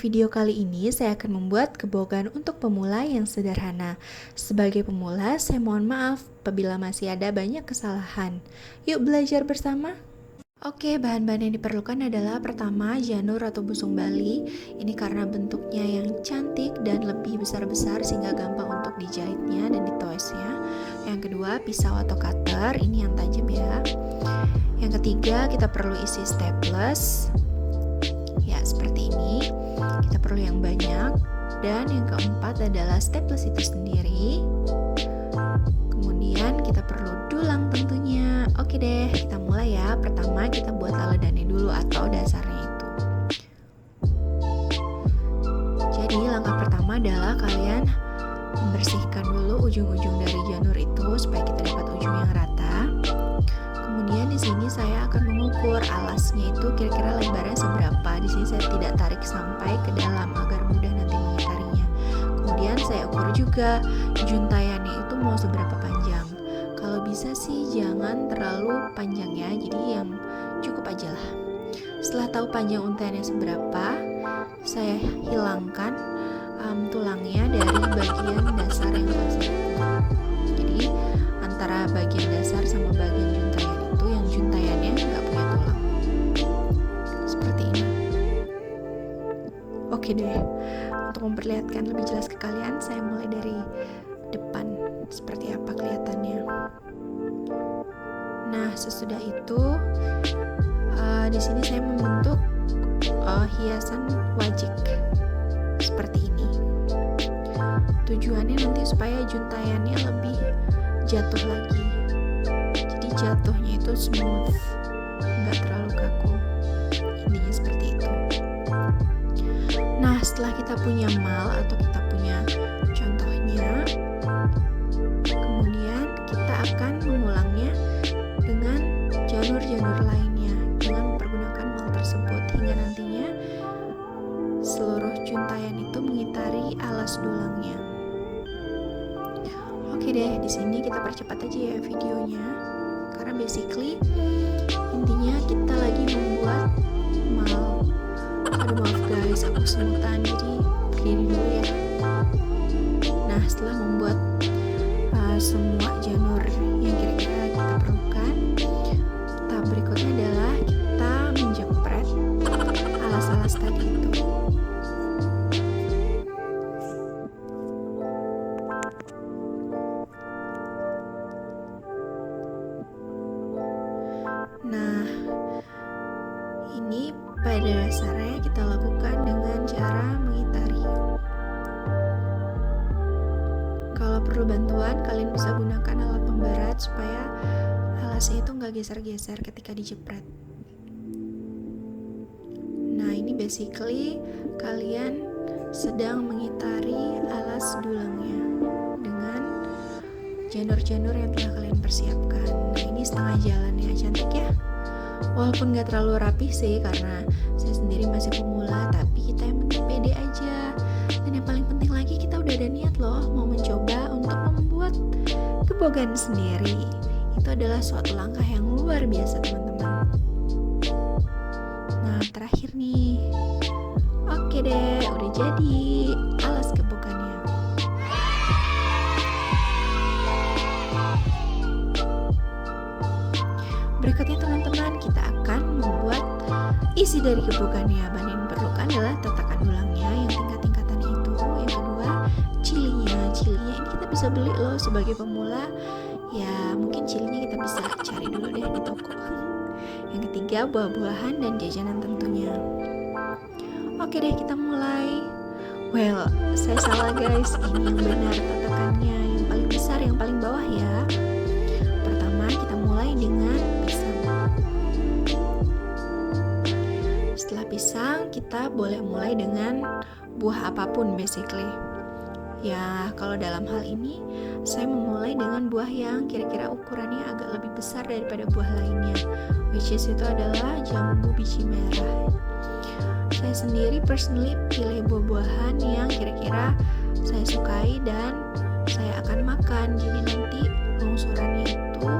video kali ini saya akan membuat kebogan untuk pemula yang sederhana. Sebagai pemula, saya mohon maaf apabila masih ada banyak kesalahan. Yuk belajar bersama. Oke, bahan-bahan yang diperlukan adalah pertama, janur atau busung Bali. Ini karena bentuknya yang cantik dan lebih besar-besar sehingga gampang untuk dijahitnya dan ditoesnya. Yang kedua, pisau atau cutter, ini yang tajam ya. Yang ketiga, kita perlu isi staples. Ya, seperti ini. Kita perlu yang banyak. Dan yang keempat adalah staples itu sendiri. Kemudian kita perlu dulang tentunya. Oke deh, kita mulai ya. Pertama kita buat laledannya dulu atau dasarnya itu. Jadi langkah pertama adalah kalian membersihkan dulu ujung-ujung dari janur itu supaya kita dapat ujung yang rata. Kemudian di sini saya akan mengukur alasnya itu kira-kira lebarnya seberapa. Di sini saya tidak tarik sampai ke dalam agar mudah nanti mengitarinya. Kemudian saya ukur juga juntayannya itu mau seberapa panjang. Kalau bisa sih jangan terlalu panjang ya, jadi yang cukup aja lah. Setelah tahu panjang untayannya seberapa, saya hilangkan tulangnya dari bagian dasar yang telah saya ukur. Jadi antara bagian dasar sama bagian juntayan itu, yang juntayannya nggak punya tulang. Seperti ini. Oke deh, untuk memperlihatkan lebih jelas ke kalian, saya mulai dari depan seperti apa kelihatannya. Nah, sesudah itu di sini saya membentuk hiasan wajik seperti ini. Tujuannya nanti supaya juntayannya lebih jatuh lagi. Jadi jatuhnya itu smooth, nggak terlalu kaku. Intinya seperti itu. Nah, setelah kita punya mal atau kita punya contohnya, kemudian kita akan mengulangnya dengan janur-janur lainnya dengan mempergunakan mal tersebut hingga nantinya seluruh juntayan itu mengitari alas dulangnya. Oke deh, di sini kita percepat aja ya videonya karena basically intinya kita lagi membuat mal. Aduh maaf guys, aku semutan jadi berdiri dulu ya. Nah, setelah membuat semua janur yang kira-kira kita perlukan, tahap berikutnya adalah kita menjepret alas-alas tadi itu. Nah, ini pada dasarnya kita lakukan dengan cara mengitari. Kalau perlu bantuan, kalian bisa gunakan alat pemberat supaya alasnya itu nggak geser-geser ketika dijepret. Nah, ini basically kalian sedang mengitari alas dulangnya dengan janur-janur yang telah kalian persiapkan. Nah, ini setengah jalannya, cantik ya. Walaupun gak terlalu rapih sih karena saya sendiri masih pemula, tapi kita yang penting pede aja. Dan yang paling penting lagi, kita udah ada niat loh mau mencoba untuk membuat kebogan sendiri. Itu adalah suatu langkah yang luar biasa teman-teman. Nah, terakhir nih. Oke deh, udah jadi alas kebogannya. Berikutnya teman-teman, kita akan membuat isi dari kebogannya. Bahan yang diperlukan adalah tatakan dulangnya yang tingkat-tingkatannya itu. Yang kedua, cilinya. Cilinya ini kita bisa beli loh sebagai pemula. Ya, mungkin cilinya kita bisa cari dulu deh di toko. Yang ketiga, buah-buahan dan jajanan tentunya. Oke deh, kita mulai. Well, saya salah guys. Ini yang benar tatakannya. Yang paling besar, yang paling bawah ya. Pertama, kita mulai dengan pisang. Setelah pisang, kita boleh mulai dengan buah apapun basically. Ya, kalau dalam hal ini, saya memulai dengan buah yang kira-kira ukurannya agak lebih besar daripada buah lainnya, which is itu adalah jambu biji merah. Saya sendiri personally pilih buah-buahan yang kira-kira saya sukai dan saya akan makan. Jadi nanti longsorannya itu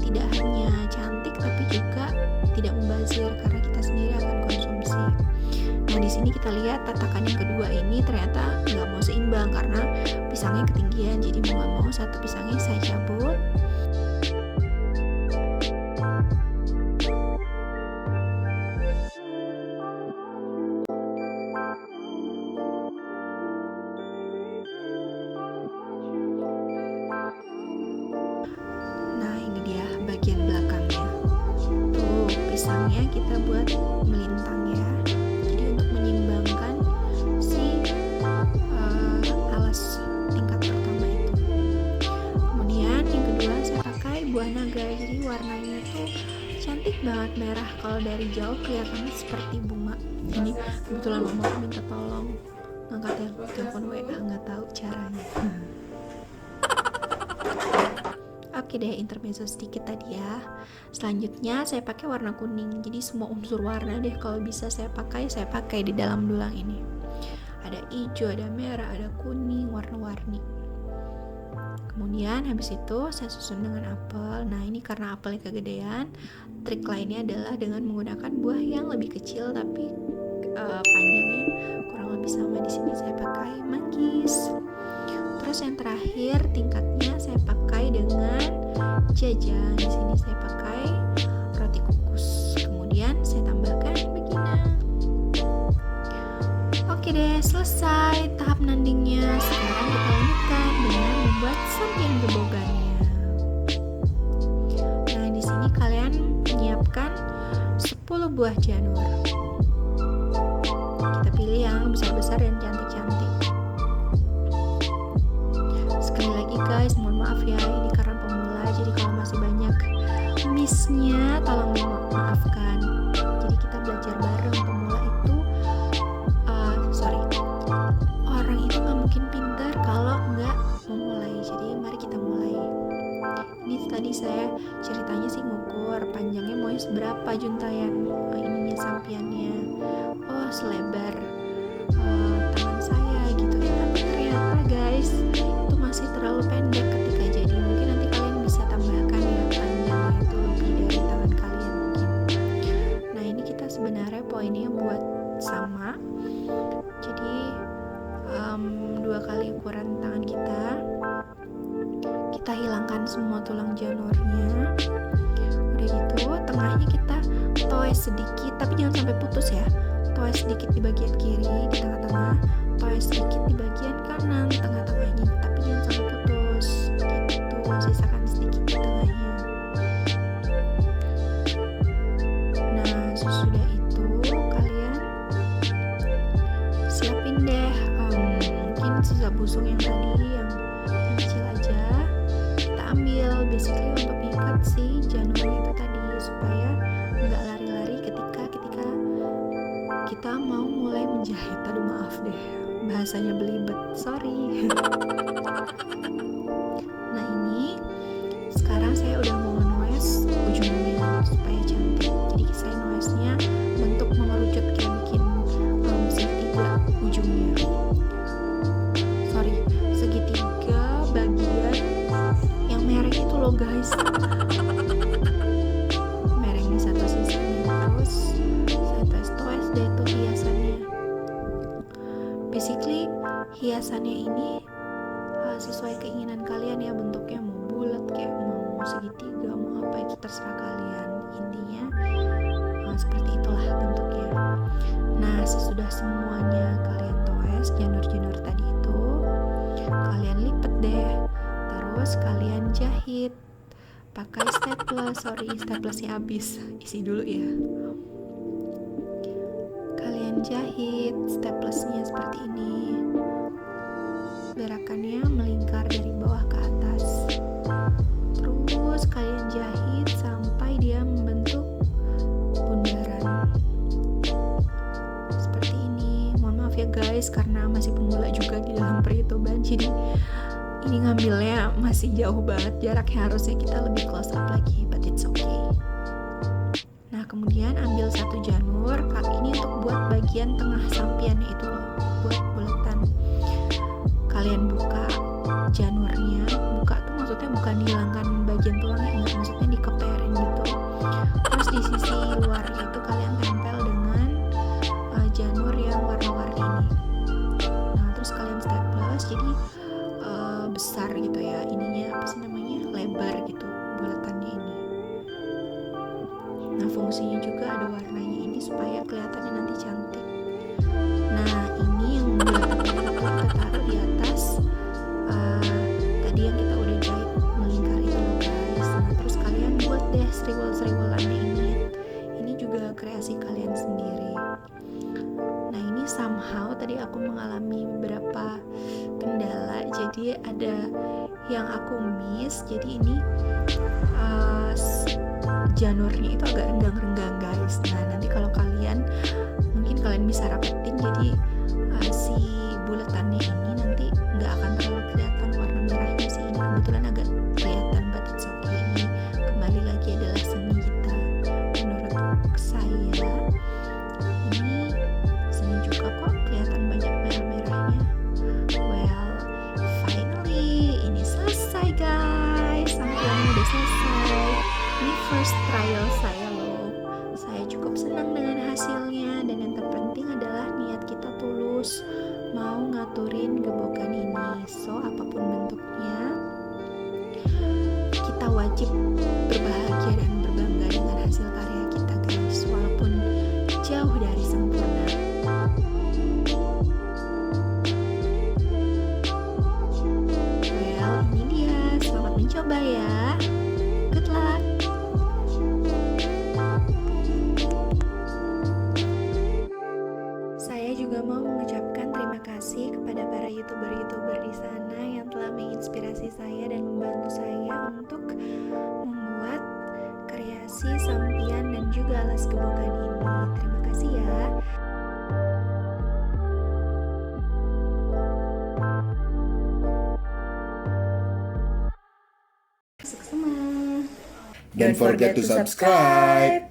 tidak hanya cantik tapi juga tidak mubazir karena kita sendiri akan konsumsi. Nah, di sini sini kita lihat tatakan yang kedua ini ternyata nggak mau seimbang karena pisangnya ketinggian. Jadi mau nggak mau satu pisangnya saya cabut. Nah ini dia bagian belakangnya. Tuh pisangnya kita buat melintang ya. Jadi untuk menyeimbangkan si alas tingkat pertama itu. Kemudian yang kedua saya pakai buah naga. Jadi warnanya itu cantik banget, merah. Kalau dari jauh kelihatannya seperti bunga. Ini kebetulan mama minta tolong ngangkat telepon WA, nggak tahu caranya. Oke deh, intermezzo sedikit tadi ya. Selanjutnya saya pakai warna kuning. Jadi semua unsur warna deh kalau bisa saya pakai di dalam dulang ini. Ada hijau, ada merah, ada kuning, warna-warni. Kemudian habis itu saya susun dengan apel. Nah ini karena apelnya kegedean, trik lainnya adalah dengan menggunakan buah yang lebih kecil tapi panjangnya kurang lebih sama. Di sini saya pakai manggis. Terus yang terakhir tingkatnya saya pakai dengan jajan. Di sini saya pakai roti kukus. Kemudian saya tambahkan begina. Oke deh, selesai tahap nandingnya. Sekarang kita lanjutkan dengan membuat sampian gebogannya. Nah, di sini kalian menyiapkan 10 buah janur. Kita pilih yang besar-besar dan cantik-cantik. Sekali lagi guys, mohon maaf ya, ini karena pemula, jadi kalau masih banyak miss-nya tolong dimaafkan. Jadi kita belajar bareng. Pemula itu orang itu nggak mungkin pintar kalau nggak memulai. Jadi mari kita mulai. Ini tadi saya ceritanya sih ngukur panjangnya mau seberapa juntayan ininya sampiannya. Oh selebar tangan saya gitu ya. Tapi ternyata guys itu masih terlalu pendek ketika jadi. Mungkin nanti kalian bisa tambahkan ya panjangnya itu lebih dari tangan kalian mungkin. Nah ini kita sebenarnya poinnya buat sama. Jadi 2 kali ukuran tangan kita hilangkan semua tulang janurnya. Udah gitu tengahnya kita toes sedikit, tapi jangan sampai putus ya. Toes sedikit di bagian kiri di tengah-tengah, toes sedikit di bagian kanan tengah-tengahnya, tapi jangan sampai putus gitu. Sisakan sedikit di tengahnya. Nah sesudah itu kalian siapin deh mungkin sisa busung yang tadi yang kecil aja kita ambil basically untuk mengikat si janurnya itu tadi supaya nggak lari-lari ketika kita mau mulai menjahit. Aduh maaf deh bahasanya belibet, sorry. Nah ini sekarang saya udah mau noes ujungnya supaya cantik. Jadi saya noesnya bentuk mengerucut kayak bikin segitiga ujungnya. Segitiga bagian yang mereng itu loh guys. Mereng di satu sisinya. Terus saya toes deh tuh hiasannya. Basically hiasannya ini sesuai keinginan kalian ya, bentuknya mau bulat kayak mau segitiga mau apa itu terserah kalian. Intinya seperti itulah bentuknya. Nah sesudah semuanya kalian toes janur-janur tadi itu, kalian lipat deh, terus kalian jahit pakai staples. Staplesnya habis, isi dulu ya. Kalian jahit staplesnya seperti ini, gerakannya melingkar dari bawah ke atas. Terus kalian jahit sampai dia membentuk bundaran seperti ini. Mohon maaf ya guys karena masih pemula juga di dalam perhitungan, jadi ini ngambilnya masih jauh banget jaraknya, harusnya kita lebih close up lagi, but it's okay. Nah kemudian ambil satu janur, ini untuk buat bagian tengah sampiannya itu loh, buat bulatan. Kalian buka janurnya, buka tuh maksudnya bukan hilangkan bagian tulangnya, enggak, maksudnya dikeperin gitu. Terus di sisi luarnya itu kalian tempel dengan janur yang warna besar gitu ya, ininya apa sih namanya, lebar gitu buletannya ini. Nah fungsinya juga ada warnanya ini supaya kelihatannya nanti cantik. Nah ini yang bulatan tadi itu kita taruh di atas tadi yang kita udah jahit melingkar itu loh guys. Nah terus kalian buat deh seriwal-seriwalannya ini juga kreasi kalian sendiri. Nah ini somehow tadi aku mengalami beberapa kendala, jadi ada yang aku miss, jadi ini janurnya itu agak renggang-renggang guys. Nah nanti kalau kalian mungkin kalian bisa rapetin, jadi si buletannya ini nanti nggak akan terlalu kelihatan warna merahnya sih. Ini kebetulan agak kelihatan, but it's okay. Ini kembali lagi adalah seni kita. Menurut saya ini seni juga kok, kelihatan banyak merah-merahnya. Well, finally ini selesai guys, tampilannya udah selesai. Ini first trial saya loh. Saya cukup senang dengan hasilnya, dan yang terpenting adalah niat kita tulus mau ngaturin gebokan ini. So apapun bentuknya, kita wajib berbahagia dan berbangga dengan hasil karya kita guys, walaupun jauh dari sempurna. Well, ini dia. Selamat mencoba ya. Good luck. Saya juga mau mengucapkan terima kasih kepada para YouTuber di sana yang telah menginspirasi saya dan membantu saya untuk membuat kreasi sampian dan juga alas gebokan ini. Terima kasih ya. Don't forget to subscribe.